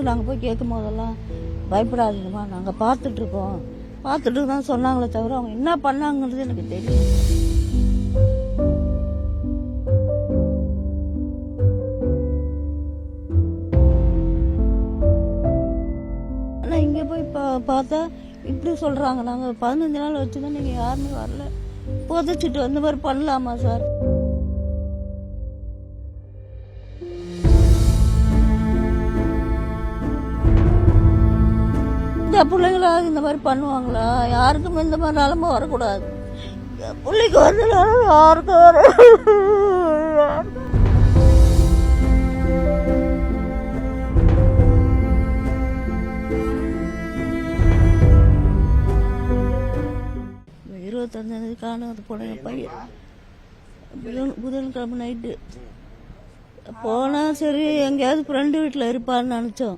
நாங்கள் போய் கேட்கும் போதெல்லாம் பயப்படாதீங்கம்மா, நாங்கள் பார்த்துட்ருக்கோம், பார்த்துட்டு தான் சொன்னாங்களே தவிர அவங்க என்ன பண்ணாங்கிறது எனக்கு தெரியும். ஆனால் இங்கே போய் பார்த்தா இப்படி சொல்கிறாங்க, நாங்கள் 15 நாள் வச்சு தான் நீங்கள் யாருமே வரல, புதைச்சிட்டு அந்த மாதிரி பண்ணலாமா சார்? இந்த பிள்ளைங்களா இந்த மாதிரி பண்ணுவாங்களா? யாருக்கும் இந்த மாதிரி நிலமை வரக்கூடாது. பிள்ளைக்கு வந்தனால யாருக்கும் வர இருபத்தஞ்சாந்தேதி காணும் அது பிள்ளைங்க பையன் புதன்கிழமை நைட்டு போனால் சரி எங்கேயாவது ஃப்ரெண்டு வீட்டில் இருப்பான்னு நினச்சோம்.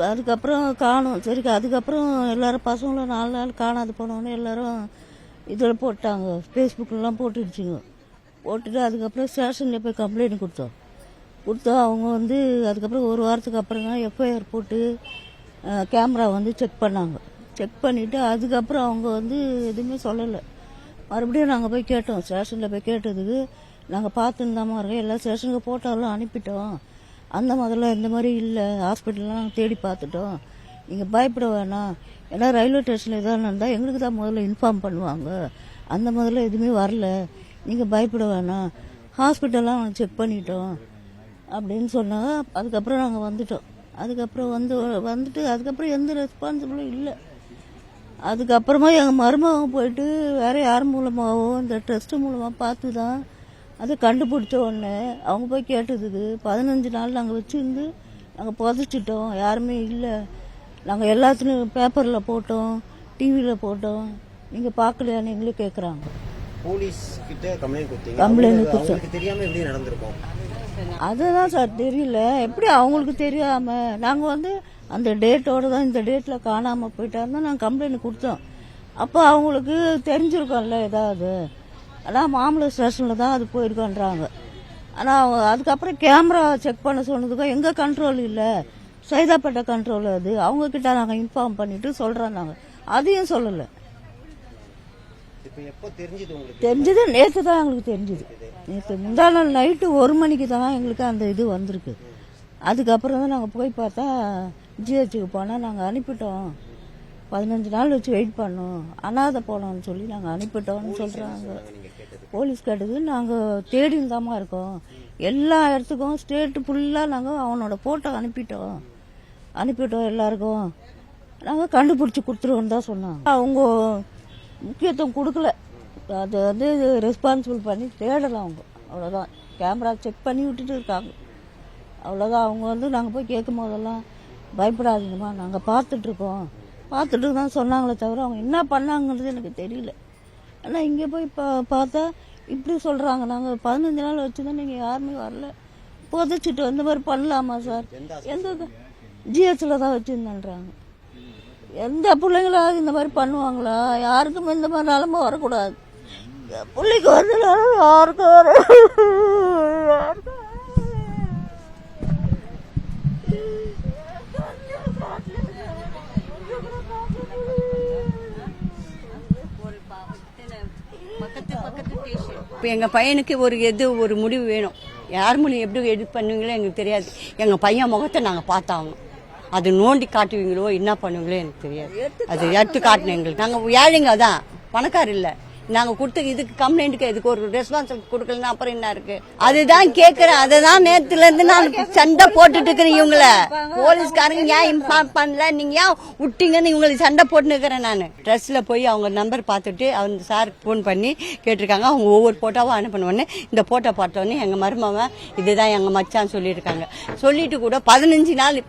அதுக்கப்புறம் காணும். சரி, அதுக்கப்புறம் எல்லாரும் பசங்களும் 4 நாள் காணாது போனோன்னு எல்லாரும் இதில் போட்டாங்க, ஃபேஸ்புக்கிலலாம் போட்டுடுச்சுங்க. போட்டுட்டு அதுக்கப்புறம் ஸ்டேஷனில் போய் கம்ப்ளைண்ட் கொடுத்தோம். அவங்க அதுக்கப்புறம் ஒரு வாரத்துக்கு அப்புறம் தான் எஃப்ஐஆர் போட்டு கேமரா செக் பண்ணாங்க. செக் பண்ணிவிட்டு அதுக்கப்புறம் அவங்க எதுவுமே சொல்லலை. மறுபடியும் நாங்கள் போய் கேட்டோம், ஸ்டேஷனில் போய் கேட்டதுக்கு நாங்கள் பார்த்துருந்தாமா இருக்கோம், எல்லா ஸ்டேஷனுக்கு போட்டோலாம் அனுப்பிட்டோம், அந்த முதல்ல இந்த மாதிரி இல்லை, ஹாஸ்பிட்டல்லாம் நாங்கள் தேடி பார்த்துட்டோம், நீங்கள் பயப்பட வேணாம், ஏன்னா ரயில்வே ஸ்டேஷனில் எதாவது இருந்தால் எங்களுக்கு தான் முதல்ல இன்ஃபார்ம் பண்ணுவாங்க, அந்த முதல்ல எதுவுமே வரல, நீங்கள் பயப்பட வேணாம், ஹாஸ்பிட்டல்லாம் நாங்கள் செக் பண்ணிட்டோம் அப்படின்னு சொன்னாங்க. அதுக்கப்புறம் நாங்கள் வந்துட்டோம். அதுக்கப்புறம் வந்துட்டு அதுக்கப்புறம் எந்த ரெஸ்பான்சிபிளும் இல்லை. அதுக்கப்புறமா எங்கள் மருமகங்க போயிட்டு வேறு யார் மூலமாகவோ இந்த டெஸ்ட் மூலமாக பார்த்து தான் அதை கண்டுபிடிச்ச உடனே அவங்க போய் கேட்டதுக்கு 15 நாள் நாங்கள் வச்சுருந்து நாங்கள் புதைச்சிட்டோம், யாருமே இல்லை, நாங்கள் எல்லாத்துலையும் பேப்பரில் போட்டோம், டிவியில் போட்டோம், நீங்கள் பார்க்கலையான்னு எங்களே கேட்குறாங்க. போலீஸ் கிட்ட கம்ப்ளைண்ட் கொடுத்தோம். தெரியாமல் எப்படி நடந்திருக்கோம்? அதுதான் சார் தெரியல, எப்படி அவங்களுக்கு தெரியாமல் நாங்கள் அந்த டேட்டோடு தான் இந்த டேட்டில் காணாமல் போயிட்டாருன்னா நாங்கள் கம்ப்ளைண்ட் கொடுத்தோம். அப்போ அவங்களுக்கு தெரிஞ்சிருக்கோம்ல ஏதாவது. ஆனால் மாமலை ஸ்டேஷனில் தான் அது போயிருக்கோன்றாங்க. ஆனால் அதுக்கப்புறம் கேமரா செக் பண்ண சொன்னதுக்கும் எங்கள் கண்ட்ரோல் இல்லை, சைதாப்பேட்டை கண்ட்ரோல், அது அவங்கக்கிட்ட நாங்கள் இன்ஃபார்ம் பண்ணிவிட்டு சொல்கிறோம். நாங்கள் அதையும் சொல்லலை. தெரிஞ்சது நேற்று தான் எங்களுக்கு தெரிஞ்சுது. நேற்று முந்தா நாள் நைட்டு 1 மணிக்கு தான் எங்களுக்கு அந்த இது வந்திருக்கு. அதுக்கப்புறம் தான் நாங்கள் போய் பார்த்தா ஜிஹெச்சுக்கு போனால் நாங்கள் அனுப்பிட்டோம், 15 நாள் வச்சு வெயிட் பண்ணோம், அனாதை போனோம்னு சொல்லி நாங்கள் அனுப்பிட்டோம்னு சொல்கிறாங்க. போலீஸ் கேட்டது நாங்கள் தேடின்னு தாமா இருக்கோம், எல்லா இடத்துக்கும் ஸ்டேட்டு ஃபுல்லாக நாங்கள் அவனோட ஃபோட்டோ அனுப்பிட்டோம் எல்லாருக்கும், நாங்கள் கண்டுபிடிச்சி கொடுத்துருவோன்னு தான் சொன்னாங்க. அவங்க முக்கியத்துவம் கொடுக்கல, அது ரெஸ்பான்சிபிள் பண்ணி தேடலாம் அவங்க, அவ்வளோதான். கேமரா செக் பண்ணி விட்டுட்டு இருக்காங்க, அவ்வளோதான். அவங்க நாங்கள் போய் கேட்கும் போதெல்லாம் பயப்படாதீங்கம்மா, நாங்கள் பார்த்துட்ருக்கோம், பார்த்துட்டு தான் சொன்னாங்களே தவிர அவங்க என்ன பண்ணாங்கிறது எனக்கு தெரியல. ஆனால் இங்கே போய் பார்த்தா இப்படி சொல்கிறாங்க, நாங்கள் 15 நாள் வச்சு தான் நீங்கள் யாருமே வரல, புதைச்சிட்டு அந்த மாதிரி பண்ணலாமா சார்? எந்த ஜிஹெச்சில் தான் வச்சுருந்தான்றாங்க. எந்த பிள்ளைங்களாவது இந்த மாதிரி பண்ணுவாங்களா? யாருக்கும் இந்த மாதிரி நிலமை வரக்கூடாது. பிள்ளைக்கு வந்தனால யாருக்கும் வர இப்போ எங்கள் பையனுக்கு ஒரு முடிவு வேணும். யார் மூலியம் எப்படி எடிட் பண்ணுவீங்களோ எங்களுக்கு தெரியாது. எங்கள் பையன் முகத்தை நாங்கள் பார்த்தாங்க, அது நோண்டி காட்டுவீங்களோ என்ன பண்ணுவீங்களோ எனக்கு தெரியாது. அது எடுத்து காட்டணும் எங்களுக்கு. நாங்கள் ஏழைங்க தான், பணக்கார இல்லை. நாங்கள் கொடுத்து இதுக்கு கம்ப்ளைண்ட்டுக்கு இதுக்கு ஒரு ரெஸ்பான்சிபிலிட்டி கொடுக்கலன்னா அப்புறம் என்ன இருக்கு? அதுதான் கேட்குறேன். அதை தான் நேரத்துல இருந்து நான் சண்டை போட்டுட்டு இருக்கிறேன். இவங்கள போலீஸ்காரங்க ஏன் இன்ஃபார்ம் பண்ணல, நீங்க ஏன் விட்டீங்கன்னு இவங்களுக்கு சண்டை போட்டுன்னு இருக்கிறேன். நான் ட்ரெஸ்ல போய் அவங்க நம்பர் பார்த்துட்டு அந்த சாருக்கு ஃபோன் பண்ணி கேட்டிருக்காங்க. அவங்க ஒவ்வொரு போட்டோவும் அனுப்பினோடனே இந்த போட்டோ பார்த்தோன்னே எங்கள் மருமவன் இதுதான் எங்கள் மச்சான்னு சொல்லியிருக்காங்க. சொல்லிட்டு கூட 15 நாள்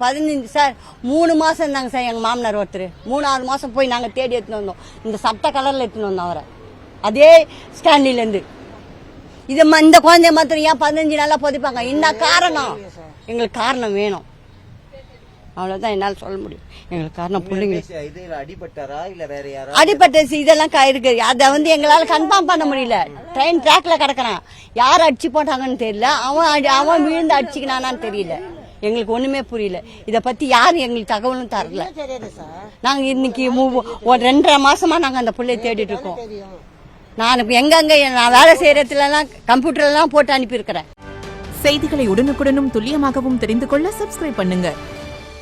சார் 3 மாதம் இருந்தாங்க சார். எங்கள் மாமனார் ஒருத்தர் 3ஆவது மாதம் போய் நாங்கள் தேடி எடுத்துன்னு வந்தோம். இந்த சட்ட கலரில் எடுத்துன்னு வந்தோம் அவரை, அதே ஸ்டாண்டிலேருந்து. இந்த குழந்தைய மாத்திரம் ஏன் 15 நாளா புதைப்பாங்க? என்ன காரணம்? எங்களுக்கு காரணம் வேணும், அவ்வளவுதான் என்னால் சொல்ல முடியும். எங்களுக்கு காரணம் பிள்ளைங்க அடிபட்ட இதெல்லாம் இருக்கு. அதை எங்களால கன்ஃபார்ம் பண்ண முடியல. ட்ரெயின் ட்ராக்ல கிடக்குறான், யார் அடிச்சு போட்டாங்கன்னு தெரியல, அவன் விழுந்து அடிச்சுக்கினான்னு தெரியல. எங்களுக்கு ஒண்ணுமே புரியல. இதை பத்தி யாரும் எங்களுக்கு தகவலும் தரல. நாங்க இன்னைக்கு ஒரு 2.5 மாசமா நாங்க அந்த பிள்ளையை தேடிட்டு இருக்கோம். நான் எங்கெங்க நான் வேலை செய்யறதுலாம் கம்ப்யூட்டர்லாம் போட்டு அனுப்பியிருக்கிறேன். செய்திகளை உடனுக்குடனும் துல்லியமாகவும் தெரிந்து கொள்ள சப்ஸ்கிரைப் பண்ணுங்க.